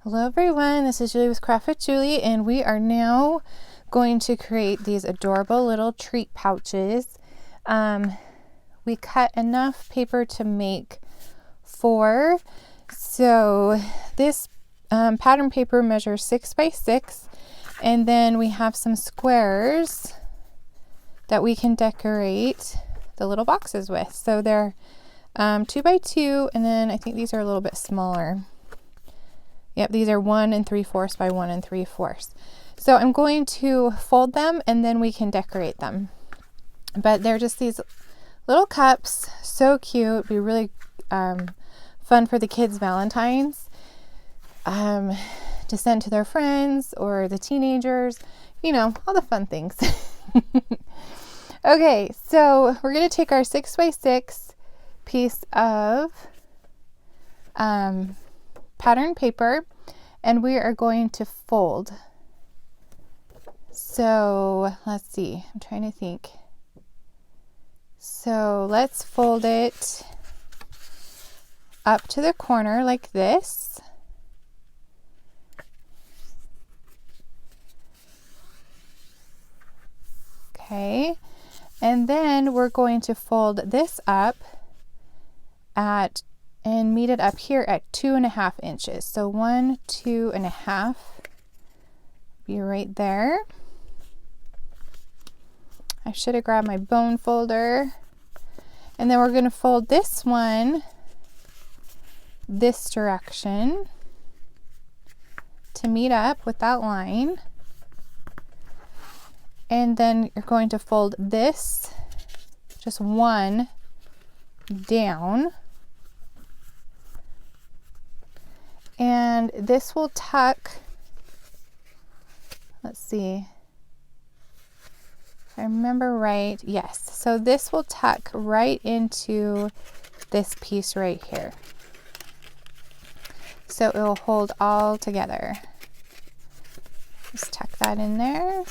Hello everyone, this is Julie with Craft with Julie, and we are now going to create these adorable little treat pouches. We cut enough paper to make 4. So this pattern paper measures 6 by 6, and then we have some squares that we can decorate the little boxes with. So they're 2 by 2, and then I think these are a little bit smaller. Yep, these are 1 3/4 by 1 3/4. So I'm going to fold them and then we can decorate them. But they're just these little cups, so cute. Be really fun for the kids' Valentines to send to their friends or the teenagers, you know, all the fun things. Okay, so we're going to take our 6 by 6 piece of pattern paper, and we are going to fold. So let's see, I'm trying to think. So let's fold it up to the corner like this. Okay, and then we're going to fold this up and meet it up here at 2.5 inches. So 1, 2.5, be right there. I should have grabbed my bone folder. And then we're going to fold this one this direction to meet up with that line. And then you're going to fold this just one down. And this will tuck, let's see, if I remember right, yes. So this will tuck right into this piece right here. So it will hold all together. Just tuck that in there.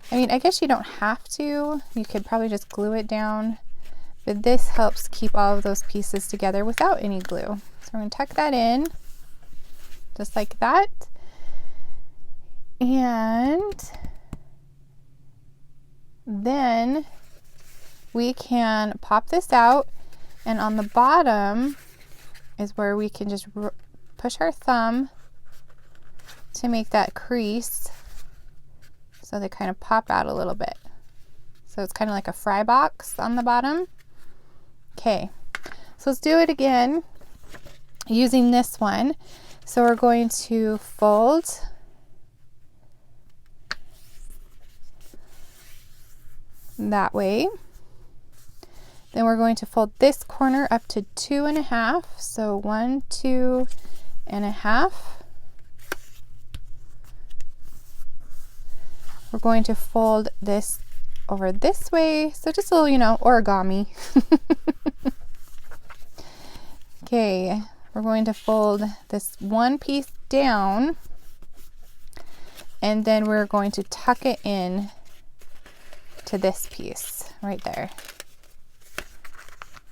I mean, I guess you don't have to. You could probably just glue it down. But this helps keep all of those pieces together without any glue. So we're going to tuck that in, just like that. And then we can pop this out, and on the bottom is where we can just push our thumb to make that crease. So they kind of pop out a little bit. So it's kind of like a fry box on the bottom. Okay, so let's do it again using this one. So we're going to fold that way. Then we're going to fold this corner up to 2.5. So 1, 2.5. We're going to fold this over this way. So just a little, you know, origami. Okay, we're going to fold this one piece down, and then we're going to tuck it in to this piece right there.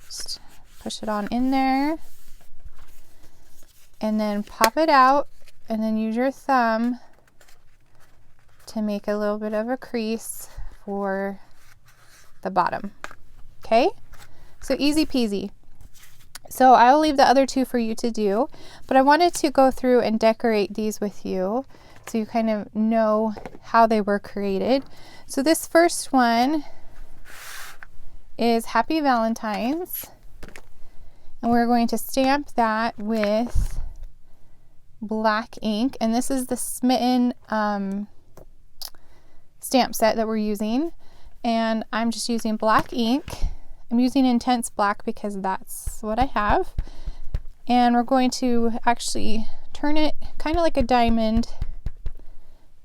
Just push it on in there, and then pop it out, and then use your thumb to make a little bit of a crease for the bottom. Okay, so easy peasy. So I'll leave the other 2 for you to do, but I wanted to go through and decorate these with you so you kind of know how they were created. So this first one is Happy Valentine's, and we're going to stamp that with black ink, and this is the Smitten stamp set that we're using, and I'm just using black ink. I'm using intense black because that's what I have, and we're going to actually turn it kind of like a diamond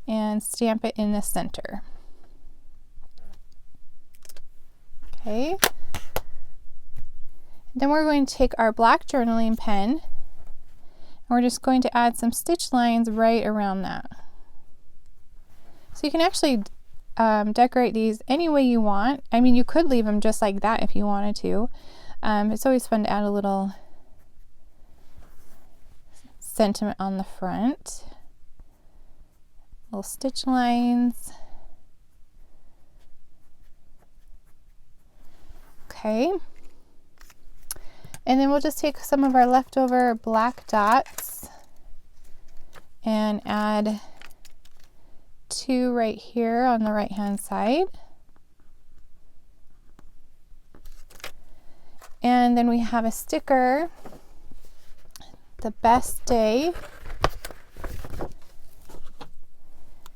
and stamp it in the center. Okay, then we're going to take our black journaling pen, and we're just going to add some stitch lines right around that. So you can actually decorate these any way you want. I mean, you could leave them just like that if you wanted to. It's always fun to add a little sentiment on the front. Little stitch lines. Okay. And then we'll just take some of our leftover black dots and add 2 right here on the right hand side. And then we have a sticker, the best day,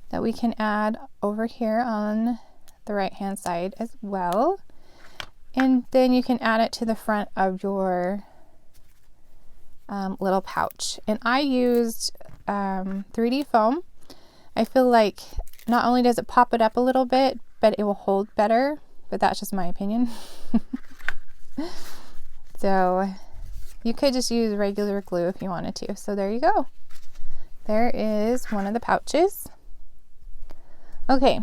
that we can add over here on the right hand side as well. And then you can add it to the front of your little pouch. And I used 3D foam. I feel like not only does it pop it up a little bit, but it will hold better, but that's just my opinion. So you could just use regular glue if you wanted to. So there you go. There is one of the pouches. Okay,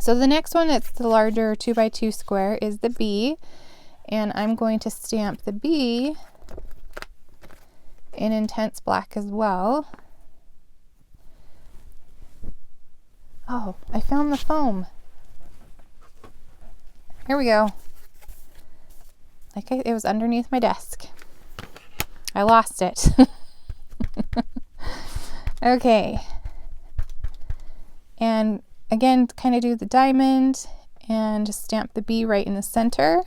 so the next one that's the larger 2x2 square is the bee, and I'm going to stamp the bee in intense black as well. Oh, I found the foam. Here we go. Like it was underneath my desk. I lost it. Okay. And again, kind of do the diamond and just stamp the bee right in the center.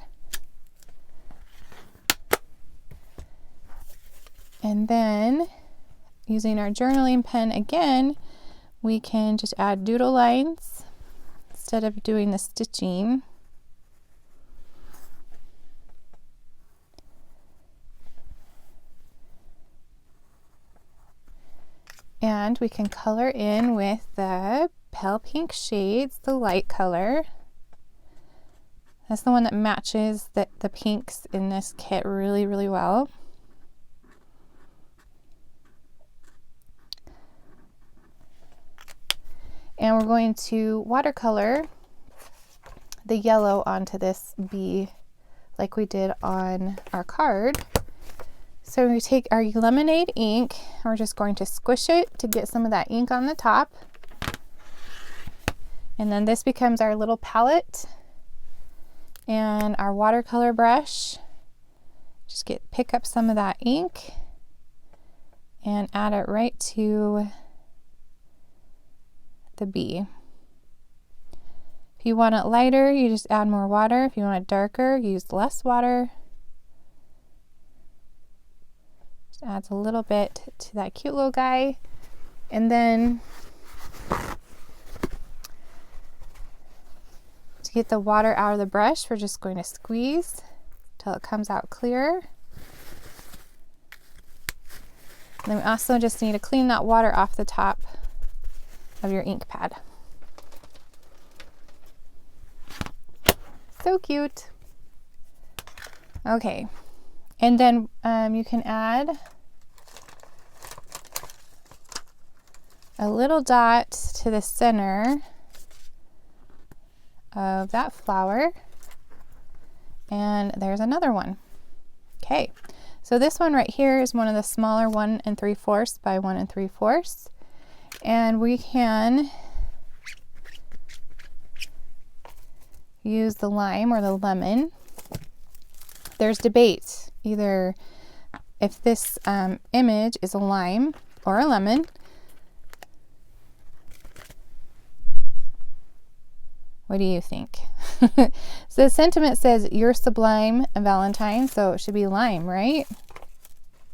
And then using our journaling pen again, we can just add doodle lines instead of doing the stitching. And we can color in with the pale pink shades, the light color. That's the one that matches the pinks in this kit really, really well. And we're going to watercolor the yellow onto this bee like we did on our card. So we take our lemonade ink, and we're just going to squish it to get some of that ink on the top. And then this becomes our little palette and our watercolor brush. Just pick up some of that ink and add it right to the bee. If you want it lighter, you just add more water. If you want it darker, use less water. Adds a little bit to that cute little guy. And then to get the water out of the brush, we're just going to squeeze till it comes out clear. And then we also just need to clean that water off the top of your ink pad. So cute. Okay. And then you can add a little dot to the center of that flower. And there's another one. Okay, so this one right here is one of the smaller 1 3/4 by 1 3/4. And we can use the lime or the lemon. There's debate either if this image is a lime or a lemon. What do you think? So the sentiment says you're sublime Valentine, so it should be lime, right?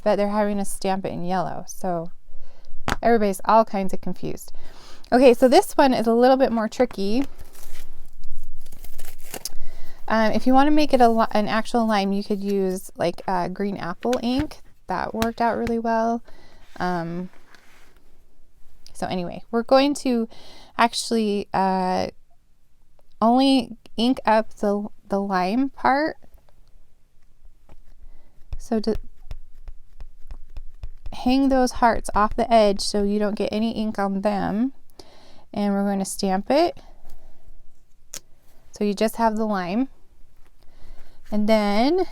But they're having us stamp it in yellow, so everybody's all kinds of confused. Okay, so this one is a little bit more tricky. If you want to make it an actual lime, you could use like green apple ink. That worked out really well. So anyway, we're going to actually only ink up the lime part. So to hang those hearts off the edge so you don't get any ink on them. And we're going to stamp it. So you just have the lime. And then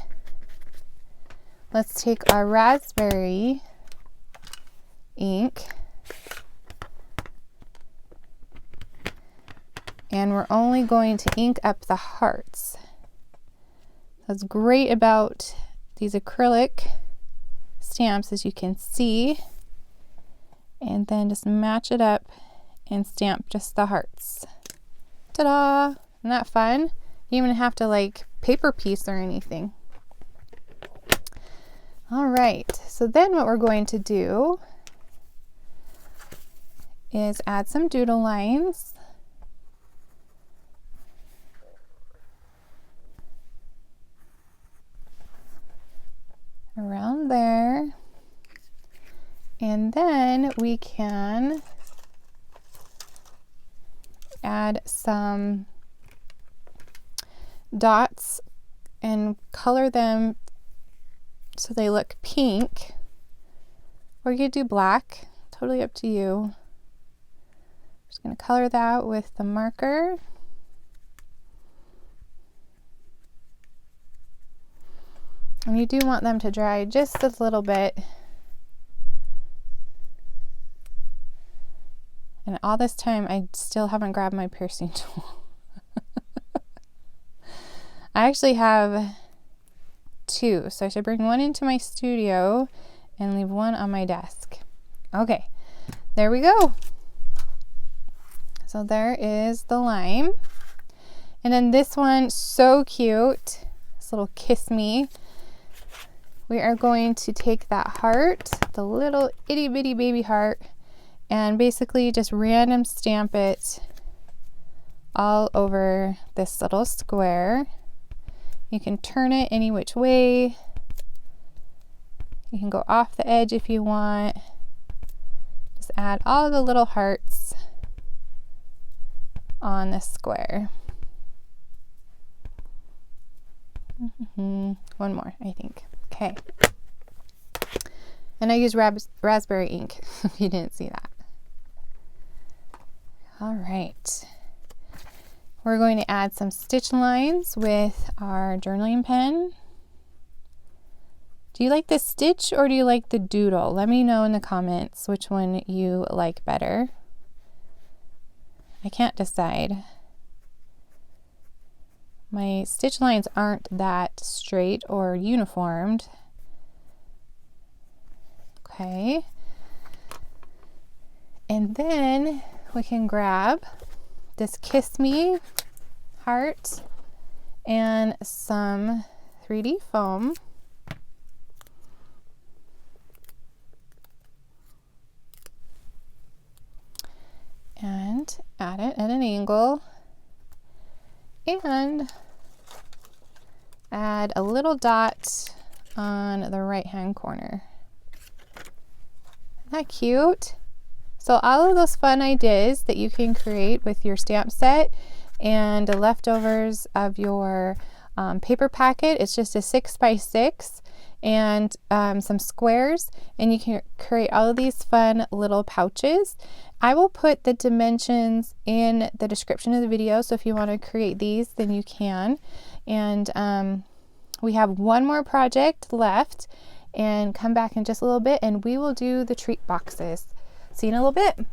let's take our raspberry ink. And we're only going to ink up the hearts. What's great about these acrylic stamps, as you can see, and then just match it up and stamp just the hearts. Ta-da! Isn't that fun? You don't even have to like paper piece or anything. All right, so then what we're going to do is add some doodle lines. Around there. And then we can add some dots and color them so they look pink, or you could do black, totally up to you. Just going to color that with the marker. And you do want them to dry just a little bit. And all this time I still haven't grabbed my piercing tool. I actually have two, so I should bring one into my studio and leave one on my desk. Okay, there we go. So there is the lime. And then this one, so cute, this little kiss me. We are going to take that heart, the little itty bitty baby heart, and basically just random stamp it all over this little square. You can turn it any which way. You can go off the edge if you want. Just add all the little hearts on this square. One more, I think. Okay. And I use raspberry ink, if you didn't see that. All right. We're going to add some stitch lines with our journaling pen. Do you like the stitch or do you like the doodle? Let me know in the comments which one you like better. I can't decide. My stitch lines aren't that straight or uniformed. Okay. And then we can grab this Kiss Me heart and some 3D foam. And add it at an angle. And add a little dot on the right hand corner. Isn't that cute? So all of those fun ideas that you can create with your stamp set and the leftovers of your paper packet, it's just a 6x6 and some squares, and you can create all of these fun little pouches. I will put the dimensions in the description of the video, so if you want to create these, then you can. And we have one more project left, and come back in just a little bit and we will do the treat boxes. See you in a little bit.